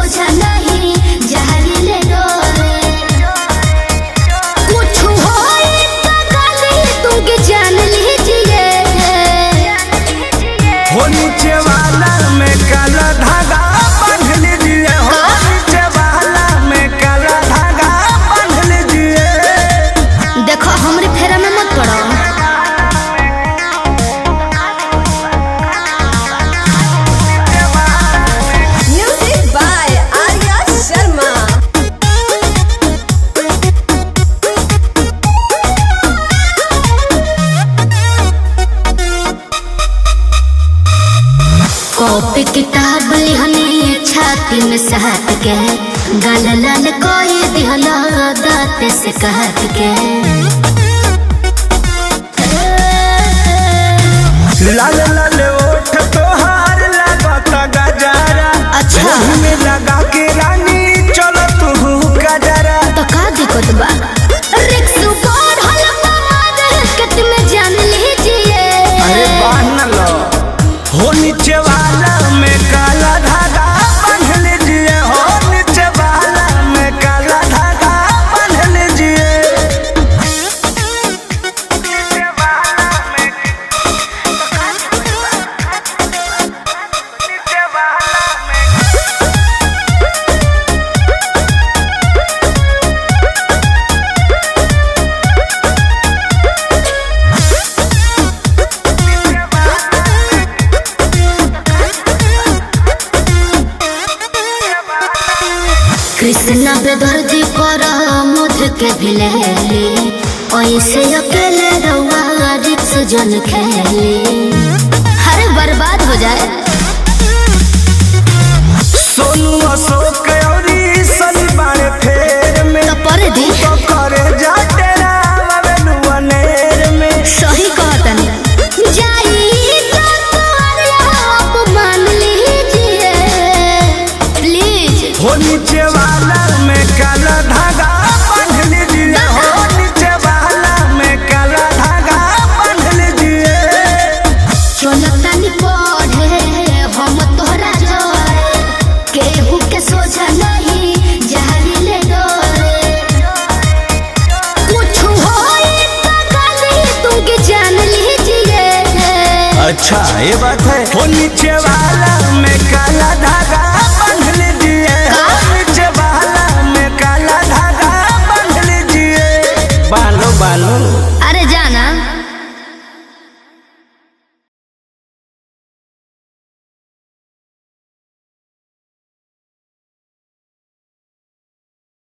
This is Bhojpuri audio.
सोचा नहीं जहरीले डोरे कुछ होए तो गाली दूंगी जान लीजिए हो नीचे वाला में काला धागा बांध लीजिए हो नीचे वाला में काला धागा बांध लीजिए। देखो हमरे फेरा में मत पड़ो। Music by Arya Sharma. Copy किताब लिहनी छाती में सहत के गाल लाल कोई दिहला दांत से कहत के लाल लाल ओठ तोहार लागत गजरा अच्छा। मुंह में लगा के रानी चलो तू गजरा। तो का दिक्कत बा रिक्स बढ़ल मार्केट में जान लीजिए अरे बांध लो हो नीचे वाला में काला धागा बांध लीजिए हो नीचे वाला में काला धागा बांध लीजिए। नीचे वाला में नीचे वाला में कृष्णा बेदर्दी पर मुझ के भिलेली ऐसे अकेले रहुआ रिक्स जन खेली हर बर्बाद हो जाए। सोनू अशोक औरी शनिवार फेर में तो पर दी तो करे जा तेरा वेलुआ नेर में। सही कहतन जाई तो आप मान लीजिए प्लीज। हो नीचे वाला में काला धागा बांध लीजिए हो नीचे वाला में काला धागा बांध लीजिए। चलतनी पढ़े हम तोहरा जोरे केहू के सोचा नहीं जहरीले डोरे कुछ होए तो गाली दूंगी जान लीजिए। अच्छा ये बात है हो नीचे वाला में काला धागा बांध लीजिए हो नीचे वाला में काला धागा बांध लीजिए। बालो बालो अरे जाना